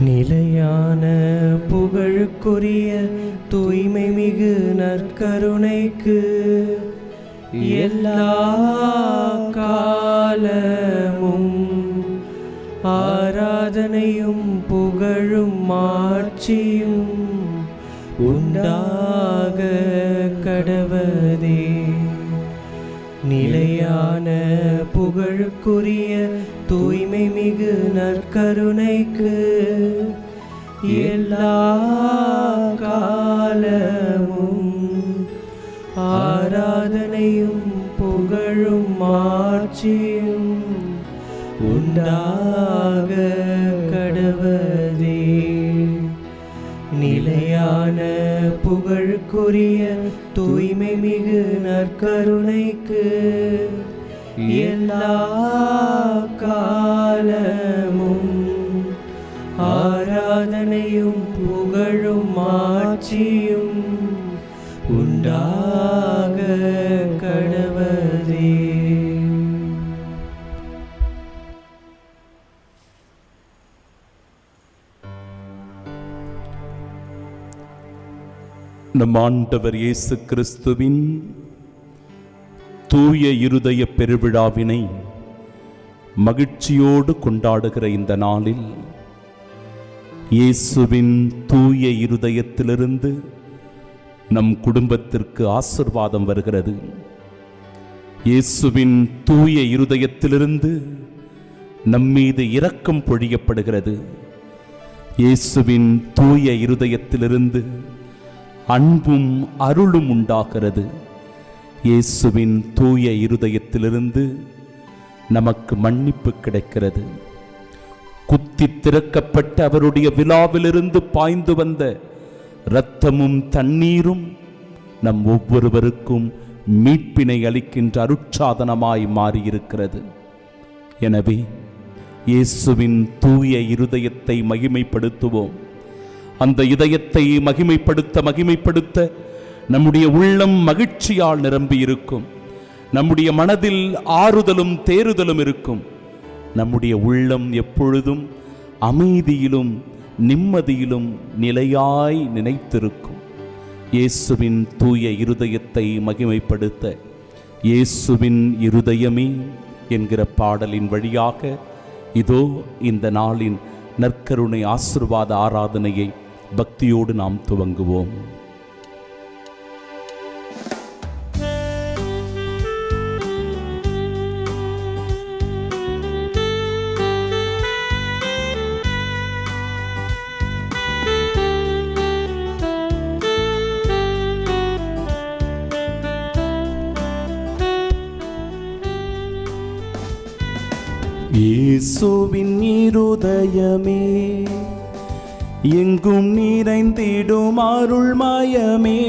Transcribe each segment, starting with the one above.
நிலையான புகழுக்குரிய தூய்மை மிகு நற்கருணைக்கு எல்லா காலமும் ஆராதனையும் புகழும் மாட்சியும் உண்டாக கடவதே. நிலையான புகழுக்குரிய தூய்மை மிகு நற்கருணைக்கு எல்லா காலமும் ஆராதனையும் புகழும் மாட்சியும் உண்டாக கடவதே. நிலையான புகழுக்குரிய தூய்மை மிகு நற்கருணைக்கு எல்லா காலமும் ஆராதனையும் புகழும் மாட்சியும் உண்டாக கடவதே. நம் ஆண்டவர் இயேசு கிறிஸ்துவின் தூய இருதய பெருவிழாவினை மகிழ்ச்சியோடு கொண்டாடுகிற இந்த நாளில் இயேசுவின் தூய இருதயத்திலிருந்து நம் குடும்பத்திற்கு ஆசீர்வாதம் வருகிறது. இயேசுவின் தூய இருதயத்திலிருந்து நம்மீது இரக்கம் பொழியப்படுகிறது. இயேசுவின் தூய இருதயத்திலிருந்து அன்பும் அருளும் உண்டாகிறது. இயேசுவின் தூய இருதயத்திலிருந்து நமக்கு மன்னிப்பு கிடைக்கிறது. குத்தி திறக்கப்பட்ட அவருடைய விழாவிலிருந்து பாய்ந்து வந்த இரத்தமும் தண்ணீரும் நம் ஒவ்வொருவருக்கும் மீட்பினை அளிக்கின்ற அருட்சாதனமாய் மாறியிருக்கிறது. எனவே இயேசுவின் தூய இருதயத்தை மகிமைப்படுத்துவோம். அந்த இதயத்தை மகிமைப்படுத்த நம்முடைய உள்ளம் மகிழ்ச்சியால் நிரம்பி இருக்கும். நம்முடைய மனதில் ஆறுதலும் தேறுதலும் இருக்கும். நம்முடைய உள்ளம் எப்பொழுதும் அமைதியிலும் நிம்மதியிலும் நிலையாய் நினைத்திருக்கும். இயேசுவின் தூய இருதயத்தை மகிமைப்படுத்த இயேசுவின் இருதயமே என்கிற பாடலின் வழியாக இதோ இந்த நாளின் நற்கருணை ஆசீர்வாத ஆராதனையை பக்தியோடு நாம் துவங்குவோம். இயேசுவின் இருதயமே எங்கும் நிறைந்திடும் அருள்மயமே,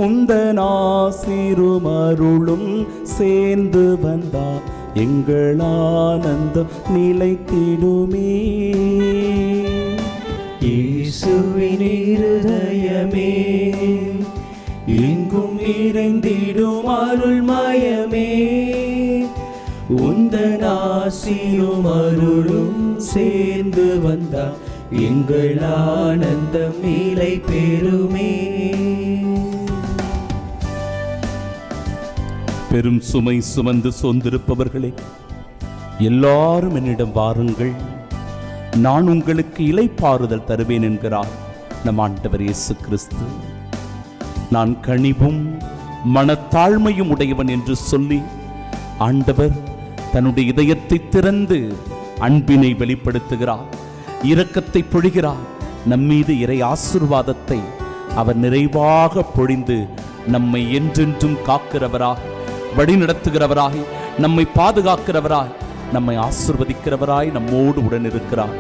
உந்தன் ஆசீரும் அருளும் சேர்ந்து வந்தார் எங்கள் ஆனந்தம் நிலைத்திடுமே. இயேசுவின் இருதயமே எங்கும் நிறைந்திடும் அருள்மயமே, உந்தன் ஆசீரும் அருளும் சேர்ந்து வந்தார் எங்கள் ஆனந்தம் நிலை பெறுமே. பெரும் சுமை சுமந்து சோர்ந்திருப்பவர்களே, எல்லாரும் என்னிடம் வாருங்கள், நான் உங்களுக்கு இளைப்பாறுதல் தருவேன் என்கிறார் நம் ஆண்டவர் இயேசு கிறிஸ்து. நான் கனிவும் மனத்தாழ்மையும் உடையவன் என்று சொல்லி ஆண்டவர் தன்னுடைய இதயத்தை திறந்து அன்பினை வெளிப்படுத்துகிறார், இரக்கத்தை பொழிகிறார். நம்மீது இறை ஆசீர்வாதத்தை அவர் நிறைவாக பொழிந்து நம்மை என்றென்றும் காக்கிறவராக, வழிநடத்துகிறவராய், நம்மை பாதுகாக்கிறவராய், நம்மை ஆசீர்வதிக்கிறவராய் நம்மோடு உடன் இருக்கிறார்.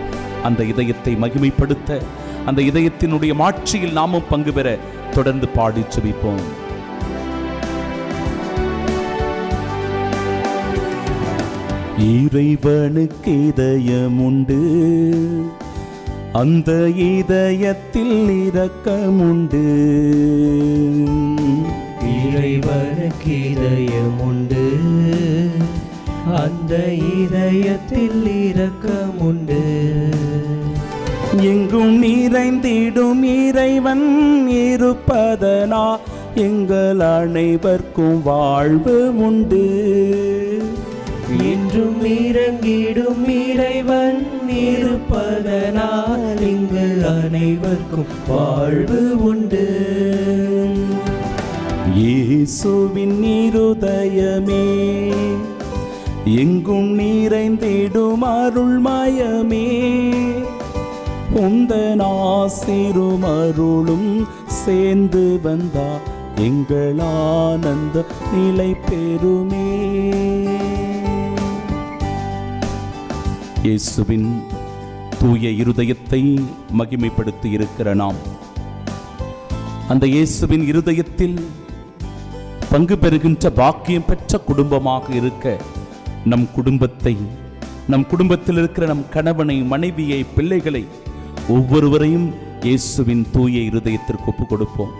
அந்த இதயத்தை மகிமைப்படுத்த, அந்த இதயத்தினுடைய மாட்சியில் நாமும் பங்கு பெற தொடர்ந்து பாடி ஜெபிப்போம். இறைவனுக்கு இதயம் உண்டு, அந்த இதயத்தில் இரக்கமுண்டு. இறைவனுக்கு இதயம் உண்டு, அந்த இதயத்தில் இரக்கமுண்டு. எங்கும் நிறைந்திடும் இறைவன் இருப்பதனா எங்கள் அனைவர்க்கும் வாழ்வு உண்டு. என்றும் இறங்கிடும் இறைவன் இருப்பதனால் எங்கள் அனைவருக்கும் வாழ்வு உண்டு. இயேசுவின் இருதயமே எங்கும் நிறைந்திடும் அருள்மயமே, உந்தன் ஆசிரும் அருளும் சேர்ந்து வந்தா எங்கள் ஆனந்த நிலை பெறுமே. இயேசுவின் தூய இருதயத்தை மகிமைப்படுத்தி இருக்கிற நாம் அந்த இயேசுவின் இருதயத்தில் பங்கு பெறுகின்ற பாக்கியம் பெற்ற குடும்பமாக இருக்க நம் குடும்பத்தை, நம் குடும்பத்தில் இருக்கிற நம் கணவனை, மனைவியை, பிள்ளைகளை ஒவ்வொருவரையும் இயேசுவின் தூய இருதயத்திற்கு ஒப்பு கொடுப்போம்.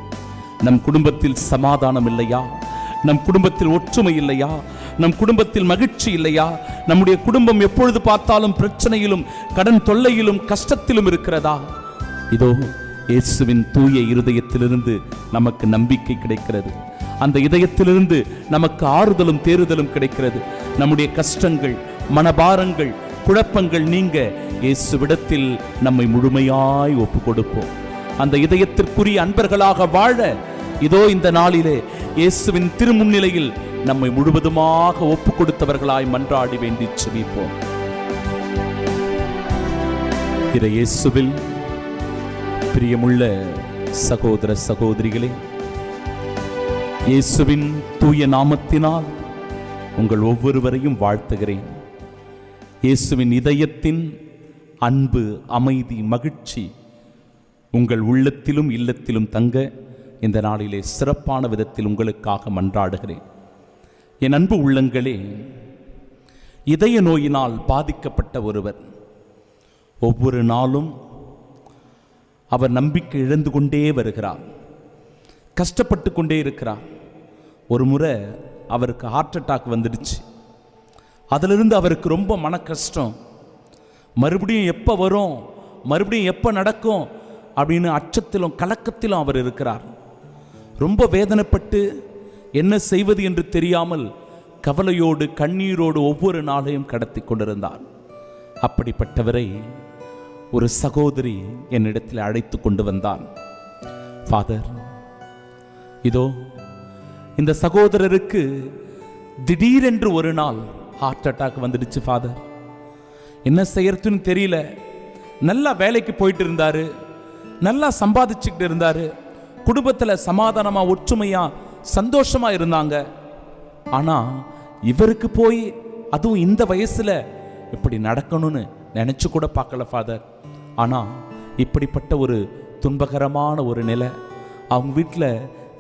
நம் குடும்பத்தில் சமாதானம் இல்லையா? நம் குடும்பத்தில் ஒற்றுமை இல்லையா? நம் குடும்பத்தில் மகிழ்ச்சி இல்லையா? நம்முடைய குடும்பம் எப்பொழுது பார்த்தாலும் பிரச்சனையிலும் கடன் தொல்லையிலும் கஷ்டத்திலும் இருக்கிறதா? இதோ இயேசுவின் தூய இருதயத்திலிருந்து நமக்கு நம்பிக்கை கிடைக்கிறது. அந்த இதயத்திலிருந்து நமக்கு ஆறுதலும் தேறுதலும் கிடைக்கிறது. நம்முடைய கஷ்டங்கள், மனபாரங்கள், குழப்பங்கள் நீங்க இயேசுவிடத்தில் நம்மை முழுமையாய் ஒப்பு கொடுப்போம். அந்த இதயத்திற்குரிய அன்பர்களாக வாழ இதோ இந்த நாளிலே இயேசுவின் திருமுன்னிலையில் நம்மை முழுவதுமாக ஒப்பு கொடுத்தவர்களாய் மன்றாடி வேண்டி செபிப்போம். இயேசுவில் பிரியமுள்ள சகோதர சகோதரிகளே, இயேசுவின் தூய நாமத்தினால் உங்கள் ஒவ்வொருவரையும் வாழ்த்துகிறேன். இயேசுவின் இதயத்தின் அன்பு, அமைதி, மகிழ்ச்சி உங்கள் உள்ளத்திலும் இல்லத்திலும் தங்க இந்த நாளிலே சிறப்பான விதத்தில் உங்களுக்காக மன்றாடுகிறேன். என் அன்பு உள்ளங்களே, இதய நோயினால் பாதிக்கப்பட்ட ஒருவர் ஒவ்வொரு நாளும் அவர் நம்பிக்கை இழந்து கொண்டே வருகிறார், கஷ்டப்பட்டு கொண்டே இருக்கிறார். ஒரு முறை அவருக்கு ஹார்ட் அட்டாக் வந்துடுச்சு. அதிலிருந்து அவருக்கு ரொம்ப மன கஷ்டம். மறுபடியும் எப்போ வரும், மறுபடியும் எப்போ நடக்கும் அப்படின்னு அச்சத்திலும் கலக்கத்திலும் அவர் இருக்கிறார். ரொம்ப வேதனைப்பட்டு என்ன செய்வது என்று தெரியாமல் கவலையோடு கண்ணீரோடு ஒவ்வொரு நாளையும் கடத்தி கொண்டிருந்தார். அப்படிப்பட்டவரை ஒரு சகோதரி என்னிடத்தில் அழைத்து கொண்டு வந்தார். ஃபாதர், இதோ இந்த சகோதரருக்கு திடீரென்று ஒரு நாள் ஹார்ட் அட்டாக் வந்துடுச்சு ஃபாதர். என்ன செய்யறதுன்னு தெரியல. நல்லா வேலைக்கு போயிட்டு இருந்தாரு, நல்லா சம்பாதிச்சுக்கிட்டு இருந்தாரு, குடும்பத்தில் சமாதானமா ஒற்றுமையா சந்தோஷமா இருந்தாங்க. ஆனா இவருக்கு போய் அதுவும் இந்த வயசுல இப்படி நடக்கணும்னு நினைச்சு கூட பார்க்கல ஃபாதர். ஆனா இப்படிப்பட்ட ஒரு துன்பகரமான ஒரு நிலை. அவங்க வீட்டில்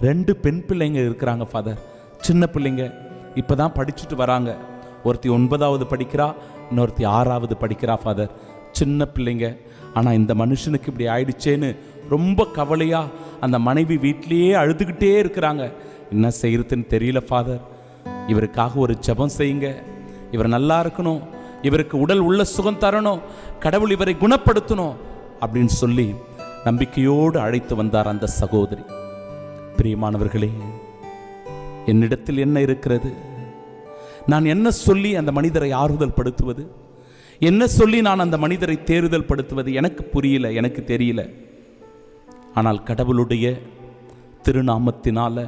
2 பெண் பிள்ளைங்க இருக்கிறாங்க ஃபாதர். சின்ன பிள்ளைங்க இப்போதான் படிச்சுட்டு வராங்க. ஒருத்தி 9வது படிக்கிறா, இன்னொருத்தி 6வது படிக்கிறா ஃபாதர். சின்ன பிள்ளைங்க. ஆனால் இந்த மனுஷனுக்கு இப்படி ஆயிடுச்சேன்னு ரொம்ப கவலையாக அந்த மனைவி வீட்டிலேயே அழுதுகிட்டே இருக்கிறாங்க. என்ன செய்யறதுன்னு தெரியல ஃபாதர். இவருக்காக ஒரு ஜெபம் செய்யுங்க. இவர் நல்லா இருக்கணும், இவருக்கு உடல் உள்ள சுகம் தரணும், கடவுள் இவரை குணப்படுத்தணும் அப்படின்னு சொல்லி நம்பிக்கையோடு அழைத்து வந்தார் அந்த சகோதரி. பிரியமானவர்களே, என்னிடத்தில் என்ன இருக்கிறது? நான் என்ன சொல்லி அந்த மனிதரை ஆறுதல் படுத்துவது? என்ன சொல்லி நான் அந்த மனிதரை தேறுதல் படுத்துவது? எனக்கு புரியல, எனக்கு தெரியல. ஆனால் கடவுளுடைய திருநாமத்தினால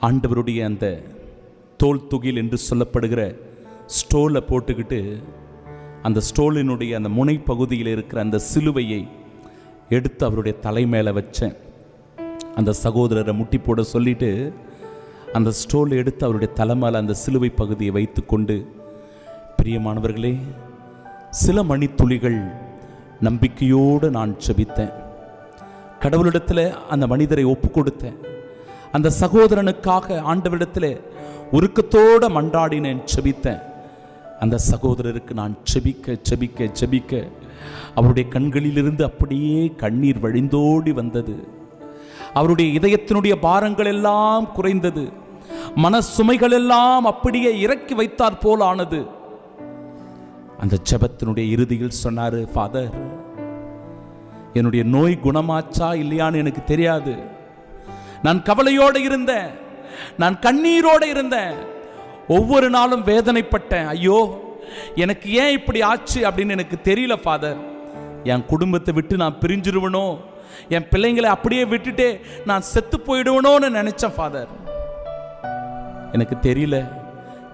ஆண்டவருடைய அந்த தோல் துகில் என்று சொல்லப்படுகிற ஸ்டோலை போட்டுக்கிட்டு அந்த ஸ்டோலினுடைய அந்த முனை பகுதியில் இருக்கிற அந்த சிலுவையை எடுத்து அவருடைய தலை மேலே வச்சேன். அந்த சகோதரரை முட்டி போட சொல்லிட்டு அந்த ஸ்டோலை எடுத்து அவருடைய தலை மேலே அந்த சிலுவை பகுதியை வைத்து கொண்டு, பிரியமானவர்களே, சில மணித்துளிகள் நம்பிக்கையோடு நான் செபித்தேன். கடவுளிடத்தில் அந்த மனிதரை ஒப்பு கொடுத்தேன். அந்த சகோதரனுக்காக ஆண்டவரிடத்தில் உருக்கத்தோடு மன்றாடினேன், செபித்தேன். அந்த சகோதரருக்கு நான் செபிக்க செபிக்க செபிக்க அவருடைய கண்களிலிருந்து அப்படியே கண்ணீர் வழிந்தோடி வந்தது. அவருடைய இதயத்தினுடைய பாரங்கள் எல்லாம் குறைந்தது. மன சுமைகள் எல்லாம் அப்படியே இறக்கி வைத்தார் போல் ஆனது. அந்த ஜெபத்தினுடைய இறுதியில் சொன்னாரு, ஃபாதர், என்னுடைய நோய் குணமாச்சா இல்லையான்னு எனக்கு தெரியாது. நான் கவலையோடு இருந்தேன், நான் கண்ணீரோடு இருந்தேன், ஒவ்வொரு நாளும் வேதனைப்பட்டேன். ஐயோ எனக்கு ஏன் இப்படி ஆச்சு அப்படின்னு எனக்கு தெரியல ஃபாதர். என் குடும்பத்தை விட்டு நான் பிரிஞ்சிருவனோ, என் பிள்ளைங்களை அப்படியே விட்டுட்டு நான் செத்து போயிடுவனோன்னு நினைச்சேன் ஃபாதர். எனக்கு தெரியல,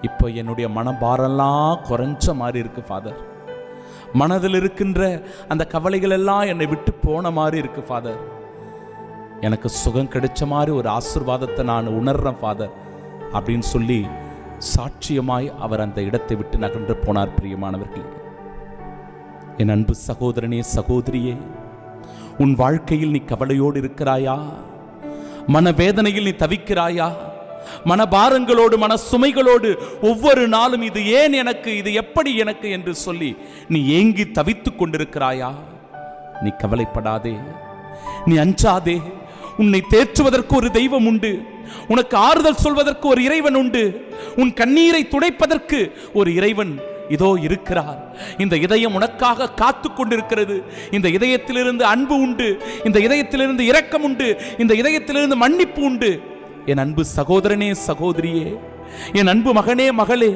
இப்போ என்னுடைய மனபாரெல்லாம் குறைஞ்ச மாதிரி இருக்கு ஃபாதர். மனதில் இருக்கின்ற அந்த கவலைகள் எல்லாம் என்னை விட்டு போன மாதிரி இருக்கு ஃபாதர். எனக்கு சுகம் கிடைச்ச மாதிரி ஒரு ஆசீர்வாதத்தை நான் உணர்றேன் ஃபாதர் அப்படின்னு சொல்லி சாட்சியமாய் அவர் அந்த இடத்தை விட்டு நகர்ந்து போனார். பிரியமானவர்களே, என் அன்பு சகோதரனே சகோதரியே, உன் வாழ்க்கையில் நீ கவலையோடு இருக்கிறாயா? மனவேதனையில் நீ தவிக்கிறாயா? மனபாரங்களோடு மன சுமைகளோடு ஒவ்வொரு நாளும் இது ஏன் எனக்கு, இது எப்படி எனக்கு என்று சொல்லி நீ ஏங்கி தவித்துக் கொண்டிருக்கிறாயா? நீ கவலைப்படாதே, நீ அஞ்சாதே. உன்னை தேற்றுவதற்கு ஒரு தெய்வம் உண்டு, உனக்கு ஆறுதல் சொல்வதற்கு ஒரு இறைவன் உண்டு, உன் கண்ணீரை துடைப்பதற்கு ஒரு இறைவன் இதோ இருக்கிறார். இந்த இதயம் உனக்காக காத்து கொண்டிருக்கிறது. இந்த இதயத்திலிருந்து அன்பு உண்டு, இந்த இதயத்திலிருந்து இரக்கம் உண்டு, இந்த இதயத்திலிருந்து மன்னிப்பு உண்டு. என் அன்பு சகோதரனே சகோதரியே, என் அன்பு மகனே மகளே,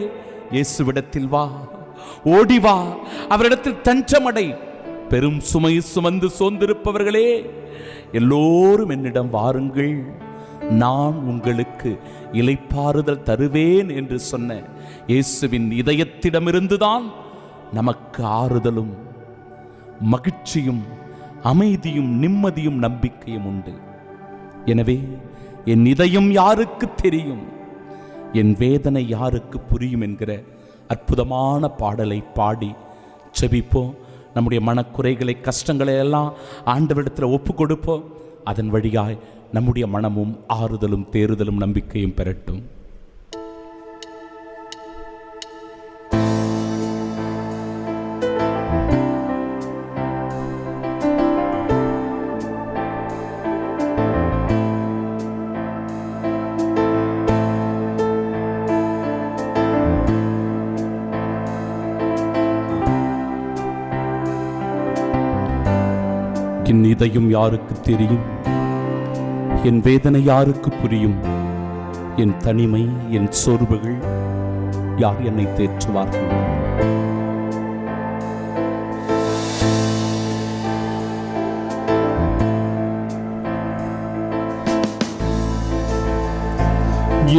இயேசுவிடத்தில் வா, ஓடி வா, அவரிடத்தில் தஞ்சமடை. பெரும் சுமை சுமந்து சோர்ந்திருப்பவர்களே எல்லோரும் என்னிடம் வாருங்கள், நான் உங்களுக்கு இளைப்பாறுதல் தருவேன் என்று சொன்ன இயேசுவின் இதயத்திடமிருந்துதான் நமக்கு ஆறுதலும் மகிழ்ச்சியும் அமைதியும் நிம்மதியும் நம்பிக்கையும் உண்டு. எனவே என் இதயம் யாருக்கு தெரியும், என் வேதனை யாருக்கு புரியும் என்கிற அற்புதமான பாடலை பாடி செபிப்போம். நம்முடைய மனக்குறைகளை கஷ்டங்களை எல்லாம் ஆண்டவரிடத்தில் ஒப்பு கொடுப்போம். அதன் வழியாய் நம்முடைய மனமும் ஆறுதலும் தேறுதலும் நம்பிக்கையும் பெறட்டும். என் இதயம் யாருக்கு தெரியும், என் வேதனை யாருக்கு புரியும், என் தனிமை என் சோர்வுகள் யார் என்னை தேற்றுவார்கள்?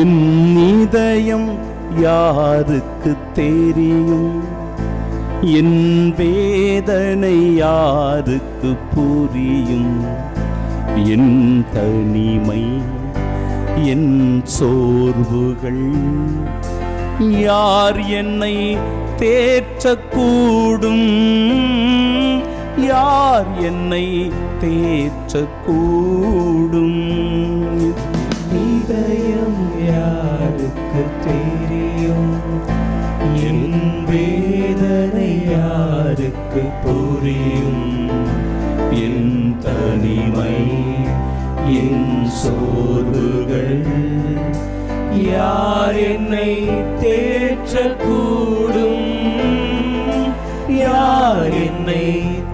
என் இதயம் யாருக்கு தெரியும், என் வேதனை யாருக்கு புரியும், என் தனிமை என் சோர்வுகள் யார் என்னை தேற்றக்கூடும், யார் என்னை தேற்றக்கூடும்? இதயம் யாருக்கு தெரியும், என் வேதனை யாருக்கு புரியும், என் தனிமை என் சோர்வுகள் யார் என்னை தேற்றக்கூடும், யார் என்னை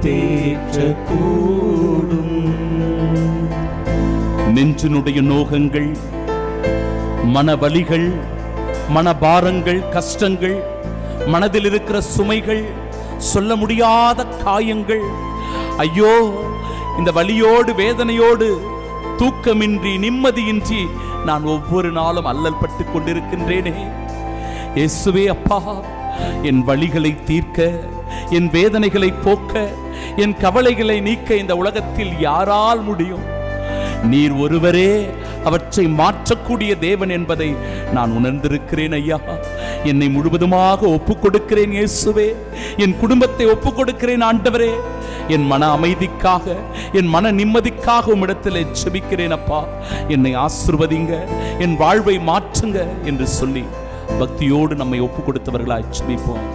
தேற்றக்கூடும்? நெஞ்சினுடைய நோகங்கள், மனவலிகள், மனபாரங்கள், கஷ்டங்கள், மனதில் இருக்கிற சுமைகள், சொல்ல முடியாத காயங்கள், ஐயோ இந்த வலியோடு வேதனையோடு தூக்கமின்றி நிம்மதியின்றி நான் ஒவ்வொரு நாளும் அல்லல் பட்டு கொண்டிருக்கின்றேனே. இயேசுவே அப்பா, என் வலிகளை தீர்க்க, என் வேதனைகளை போக்க, என் கவலைகளை நீக்க இந்த உலகத்தில் யாரால் முடியும்? நீர் ஒருவரே அவற்றை மாற்றக்கூடிய தேவன் என்பதை நான் உணர்ந்திருக்கிறேன் ஐயா. என்னை முழுவதுமாக ஒப்புக் கொடுக்கிறேன் இயேசுவே. என் குடும்பத்தை ஒப்புக் கொடுக்கிறேன் ஆண்டவரே. என் மன அமைதிக்காக, என் மன நிம்மதிக்காக உம்மிடத்தில் ஜெபிக்கிறேன் அப்பா. என்னை ஆசீர்வதிங்க, என் வாழ்வை மாற்றுங்க என்று சொல்லி பக்தியோடு நம்மை ஒப்புக் கொடுத்தவர்களாய் ஜெபிப்போம்.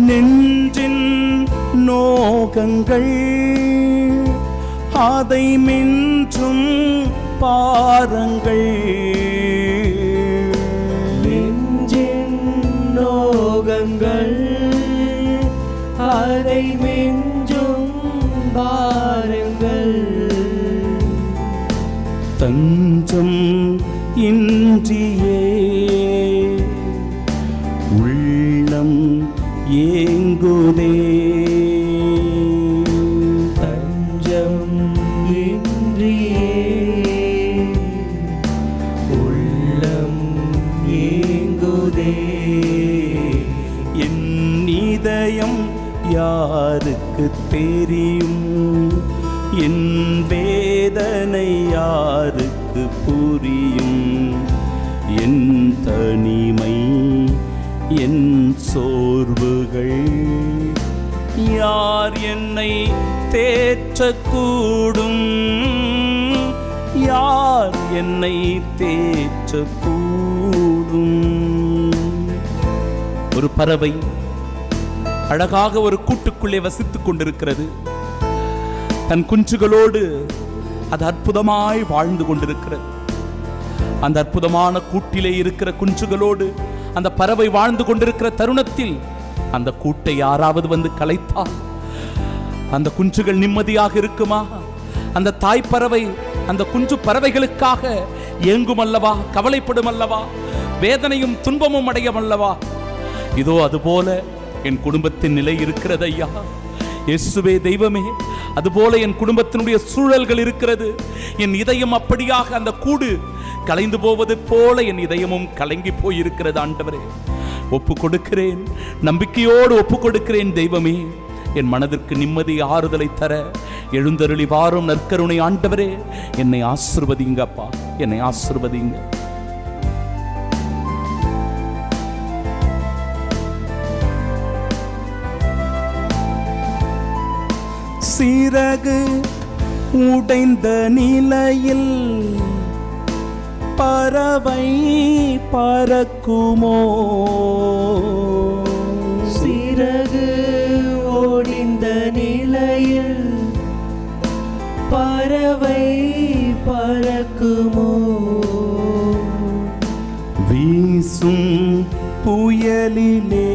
நெஞ்சின் நோகங்கள் அதை மின்றும் பாருங்கள், துன்பங்கள் அதை மிஞ்சும் பாருங்கள். தஞ்சம் இன்றியே உள்ளம் ஏங்குதே. தஞ்சம் இன்றியே உள்ளம் ஏங்குதே. என் இதயம் யாருக்கு தெரியும்? என் வேதனை யாருக்கு புரியும்? என் தனிமை என் சோர்வுகள் யார் என்னை தேற்றக்கூடும்? யார் என்னை தேற்றக்கூடும்? ஒரு பறவை அழகாக ஒரு கூட்டுக்குள்ளே வசித்துக் கொண்டிருக்கிறது. தன் குஞ்சுகளோடு அது அற்புதமாய் வாழ்ந்து கொண்டிருக்கிறது. அந்த அற்புதமான கூட்டிலே இருக்கிற குஞ்சுகளோடு அந்த பறவை வாழ்ந்து கொண்டிருக்கிற தருணத்தில் அந்த கூட்டை யாராவது வந்து கலைத்தால் அந்த குஞ்சுகள் நிம்மதியாக இருக்குமா? அந்த தாய் பறவை அந்த குஞ்சு பறவைகளுக்காக ஏங்கும் அல்லவா? கவலைப்படும் அல்லவா? வேதனையும் துன்பமும் அடையும் அல்லவா? இதோ அதுபோல என் குடும்பத்தின் நிலை இருக்கிறது ஐயா. இயேசுவே தெய்வமே, அதுபோல என் குடும்பத்தினுடைய சூழல்கள் இருக்கிறது. என் இதயம் அப்படியாக அந்த கூடு கலைந்து போவது போல என் இதயமும் கலங்கி போயிருக்கிறது. ஆண்டவரே, ஒப்பு கொடுக்கிறேன், நம்பிக்கையோடு ஒப்பு கொடுக்கிறேன். தெய்வமே, என் மனதிற்கு நிம்மதி ஆறுதலை தர எழுந்தருளி வாரும் நற்கருணை ஆண்டவரே. என்னை ஆசீர்வதிங்க அப்பா, என்னை ஆசீர்வதிங்க. சிறகு உடைந்த நிலையில் பறவை பறக்குமோ? சிறகு ஒடிந்த நிலையில் பறவை பறக்குமோ? வீசும் புயலிலே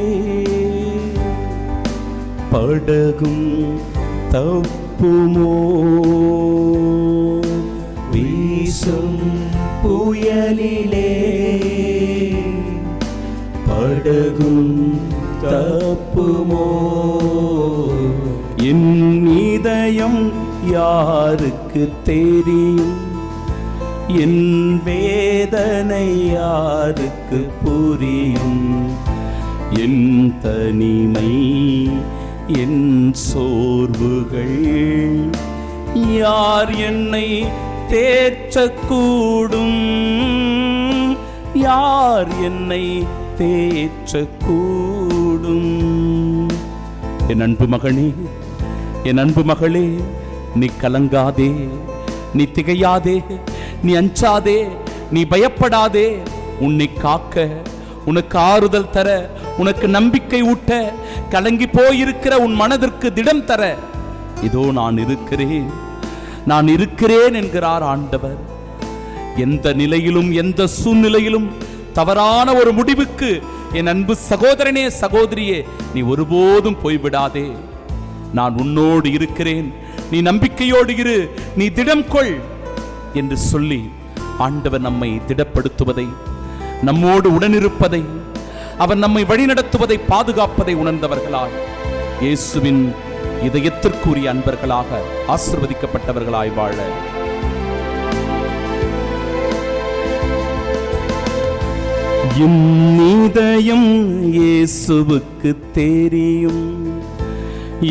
படகும் தப்புமோ? வீசும் புயலிலே படகும் தப்புமோ? என் இதயம் யாருக்கு தெரியும்? என் வேதனை யாருக்கு புரியும்? என் தனிமை என் சோர்வுகள் யார் என்னை தேற்றக்கூடும்? யார் என்னை தேற்றக்கூடும்? என் அன்பு மகனே, என் அன்பு மகளே, நீ கலங்காதே, நீ திகையாதே, நீ அஞ்சாதே, நீ பயப்படாதே. உன்னை காக்க, உனக்கு ஆறுதல் தர, உனக்கு நம்பிக்கை ஊட்ட, கலங்கி போயிருக்கிற உன் மனதிற்கு திடம் தர இதோ நான் இருக்கிறேன், நான் இருக்கிறேன் என்கிறார் ஆண்டவர். எந்த நிலையிலும் எந்த சூழ்நிலையிலும் தவறான ஒரு முடிவுக்கு என் அன்பு சகோதரனே சகோதரியே நீ ஒருபோதும் போய்விடாதே. நான் உன்னோடு இருக்கிறேன், நீ நம்பிக்கையோடு இரு, நீ திடம் கொள் என்று சொல்லி ஆண்டவர் நம்மை திடப்படுத்துவதை, நம்மோடு உடனிருப்பதை, அவர் நம்மை வழிநடத்துவதை, பாதுகாப்பதை உணர்ந்தவர்களாய் இயேசுவின் இதயத்திற்குரிய அன்பர்களாக ஆசீர்வதிக்கப்பட்டவர்களாய் வாழ என் இதயம் இயேசுவுக்கு தெரியும்.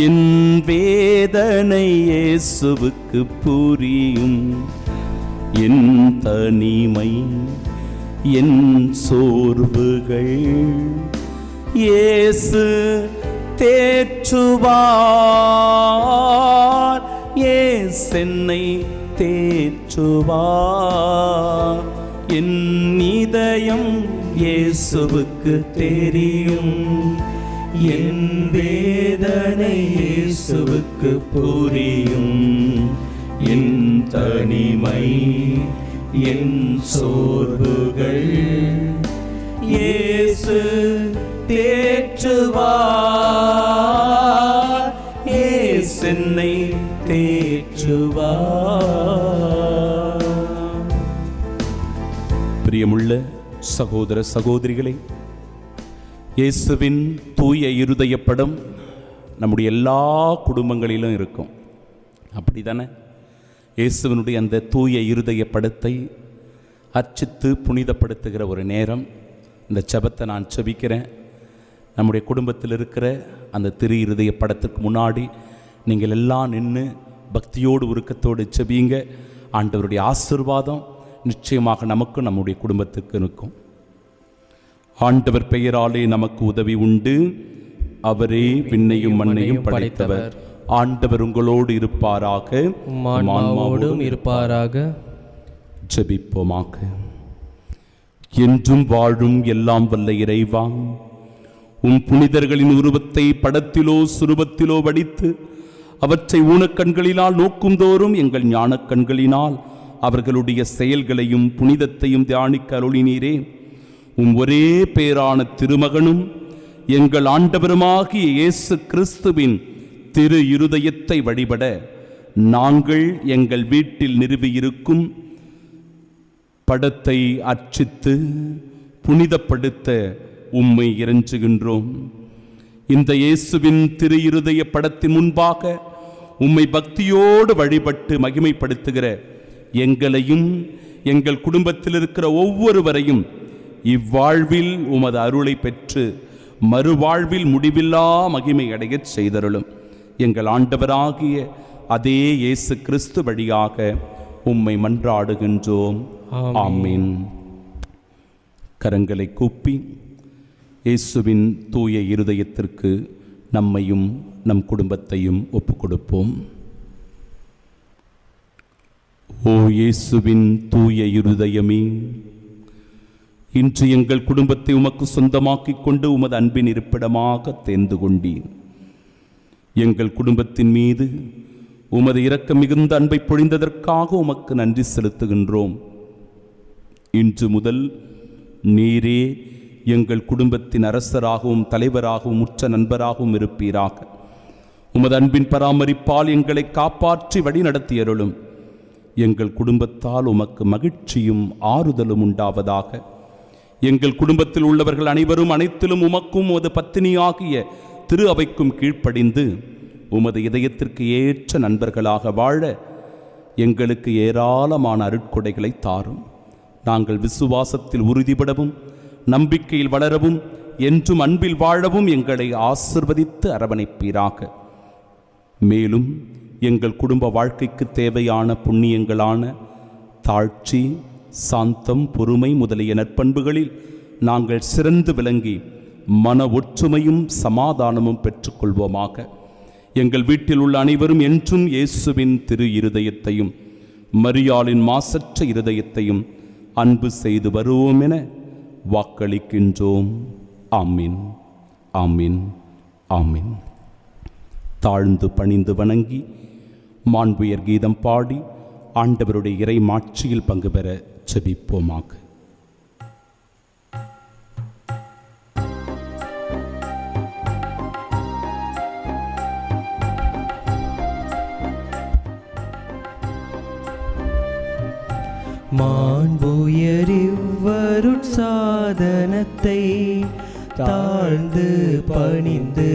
என் வேதனை இயேசுவுக்கு புரியும். என் தனிமை என் சோர்வுகள் இயேசு தேற்றுவார். இயேசு என்னை தேற்றுவார். என் இதயம் இயேசுவுக்கு தெரியும். என் வேதனை இயேசுவுக்கு புரியும். என் தனிமை என் சோர்வுகள் இயேசு தேற்றுவார், இயேசு என்னை தேற்றுவார். பிரியமுள்ள சகோதர சகோதரிகளே, இயேசுவின் தூய இருதய படம் நம்முடைய எல்லா குடும்பங்களிலும் இருக்கும். அப்படிதானே? இயேசுவினுடைய அந்த தூய இருதய படத்தை அர்ச்சித்து புனிதப்படுத்துகிற ஒரு நேரம். இந்த ஜெபத்தை நான் ஜெபிக்கிறேன். நம்முடைய குடும்பத்தில் இருக்கிற அந்த திரு இருதய படத்துக்கு முன்னாடி நீங்கள் எல்லாம் நின்று பக்தியோடு உருக்கத்தோடு ஜெபிங்க. ஆண்டவருடைய ஆசீர்வாதம் நிச்சயமாக நமக்கும் நம்முடைய குடும்பத்துக்கு இருக்கும். ஆண்டவர் பெயராலே நமக்கு உதவி உண்டு. அவரே விண்ணையும் மண்ணையும் படைத்தவர். ஆண்டவர் உங்களோடு இருப்பாராக, ஆன்மாவோடும் இருப்பாராக. ஜெபிப்போமாக. என்றும் வாழும் எல்லாம் வல்ல இறைவா, உம் புனிதர்களின் உருவத்தை படத்திலோ சுரூபத்திலோ வடித்து அவற்றை ஊனக்கண்களினால் நோக்கும் தோறும் எங்கள் ஞானக் கண்களினால் அவர்களுடைய செயல்களையும் புனிதத்தையும் தியானிக்க அருளினீரே. உம் ஒரே பேரான திருமகனும் எங்கள் ஆண்டவருமாகிய இயேசு கிறிஸ்துவின் திரு இருதயத்தை வழிபட நாங்கள் எங்கள் வீட்டில் நிறுவியிருக்கும் படத்தை அர்ச்சித்து புனிதப்படுத்த உம்மை இறைஞ்சுகின்றோம். இந்த இயேசுவின் திரு இருதய படத்தின் முன்பாக உம்மை பக்தியோடு வழிபட்டு மகிமைப்படுத்துகிற எங்களையும் எங்கள் குடும்பத்தில் இருக்கிற ஒவ்வொருவரையும் இவ்வாழ்வில் உமது அருளை பெற்று மறுவாழ்வில் முடிவில்லா மகிமை அடையச் செய்தருளும். எங்கள் ஆண்டவராகிய அதே இயேசு கிறிஸ்து வழியாக உம்மை மன்றாடுகின்றோம். ஆமீன். கரங்களை கூப்பி இயேசுவின் தூய இருதயத்திற்கு நம்மையும் நம் குடும்பத்தையும் ஒப்புக் கொடுப்போம். ஓ இயேசுவின் தூய இருதயமே, இன்று எங்கள் குடும்பத்தை உமக்கு சொந்தமாக்கிக் கொண்டு உமது அன்பின் இருப்பிடமாக தேர்ந்து கொண்டீர். எங்கள் குடும்பத்தின் மீது உமது இரக்கம் மிகுந்த அன்பை பொழிந்ததற்காக உமக்கு நன்றி செலுத்துகின்றோம். இன்று முதல் நீரே எங்கள் குடும்பத்தின் அரசராகவும் தலைவராகவும் உற்ற நண்பராகவும் இருப்பீராக. உமது அன்பின் பராமரிப்பால் எங்களை காப்பாற்றி வழி நடத்தியருளும். எங்கள் குடும்பத்தால் உமக்கு மகிழ்ச்சியும் ஆறுதலும் உண்டாவதாக. எங்கள் குடும்பத்தில் உள்ளவர்கள் அனைவரும் அனைத்திலும் உமக்கும் உமது பத்தினியாகிய திரு அவைக்கும் கீழ்ப்படிந்து உமது இதயத்திற்கு ஏற்ற நண்பர்களாக வாழ எங்களுக்கு ஏராளமான அருட்கொடைகளை தாரும். நாங்கள் விசுவாசத்தில் உறுதிபடவும் நம்பிக்கையில் வளரவும் என்றும் அன்பில் வாழவும் எங்களை ஆசிர்வதித்து அரவணைப்பீராக. மேலும் எங்கள் குடும்ப வாழ்க்கைக்கு தேவையான புண்ணியங்களான தாழ்ச்சி, சாந்தம், பொறுமை முதலிய நற்பண்புகளில் நாங்கள் சிறந்து விளங்கி மன ஒற்றுமையும் சமாதானமும் பெற்றுக்கொள்வோமாக. எங்கள் வீட்டில் உள்ள அனைவரும் என்றும் இயேசுவின் திரு இருதயத்தையும் மரியாளின் மாசற்ற இருதயத்தையும் அன்பு செய்து வருவோம் என வாக்களிக்கின்றோம். ஆமீன், ஆமீன், ஆமீன். தாழ்ந்து பணிந்து வணங்கி மாண்புயர் கீதம் பாடி ஆண்டவருடைய இறை மாட்சியில் பங்கு பெற ஜெபிப்போமாக. மாண்புயரிவ்வருட்சாதனத்தை தாழ்ந்து பணிந்து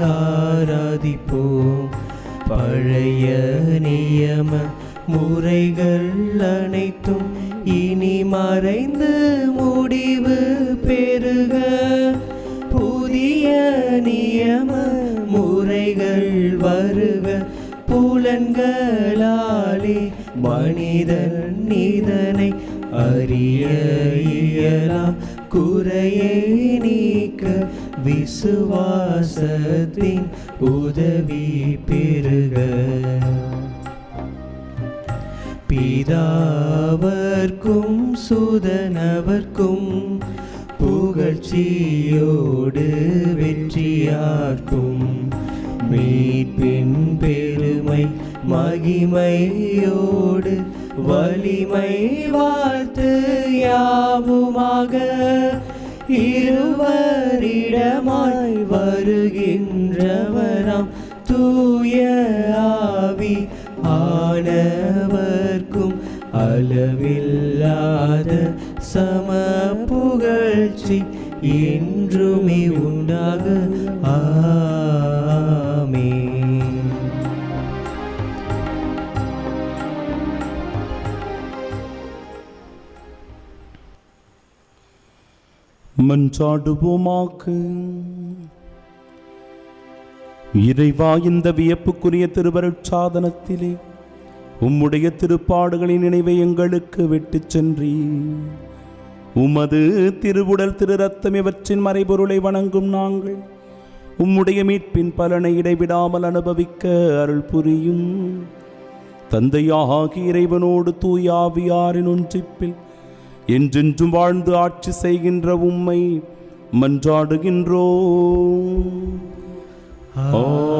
ஆராதிப்போம். பழைய நியம முறைகள் அனைத்தும் இனி மறைந்து முடிவு பெறுக. புதிய நியம முறைகள் வருக. புலன்களாலே மனிதன் இதனை அறிய இயலாம். குறையை நீக்க விசுவாசத்தின் உதவி பெறுக. பிதாவர்க்கும் சுதனவர்க்கும் புகழ்ச்சியோடு வெற்றியார்க்கும் மீட்பின் பெருமை மகிமையோடு வலிமை வாழ்த்து யாவுமாக இருவரிடமாய் வருகின்றவராம் தூய ஆவி ஆனவர்க்கும் அளவில்லாத சம புகழ்ச்சி என்றுமே உண்டாக ஆமென். மன்றாடுவோமாக. இறைவா, இந்த வியப்புக்குரிய திருவருட்சாதனத்திலே உம்முடைய திருப்பாடுகளின் நினைவை எங்களுக்கு விட்டுச் சென்றீர். உமது திருவுடல் திரு ரத்தம் இவற்றின் மறைபொருளை வணங்கும் நாங்கள் உம்முடைய மீட்பின் பலனை இடைவிடாமல் அனுபவிக்க அருள் புரியும். தந்தையாகிய இறைவனோடு தூய ஆவியாரின் ஒன்றிப்பில் என்றென்றும் வாழ்ந்து ஆட்சி செய்கின்ற உம்மை மன்றாடுகின்றோம். ஆமென்.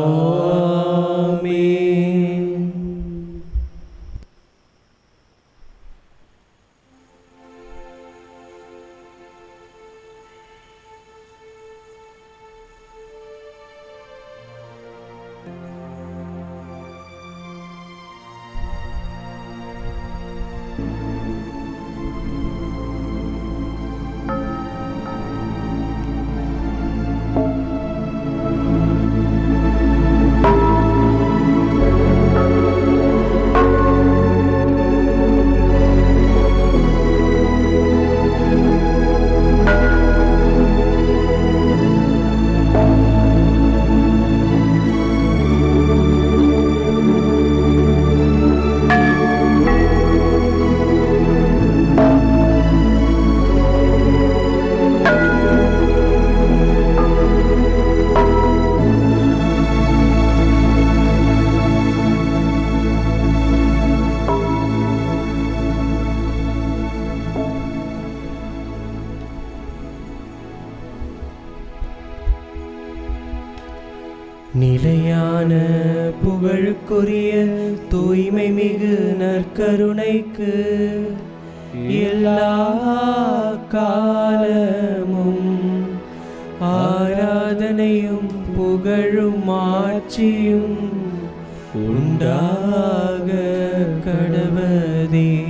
நிலையான புகழுக்குரிய தூய்மை மிகு நற்கருணைக்கு எல்லா காலமும் ஆராதனையும் புகழும் ஆட்சியும் உண்டாக கடவதே.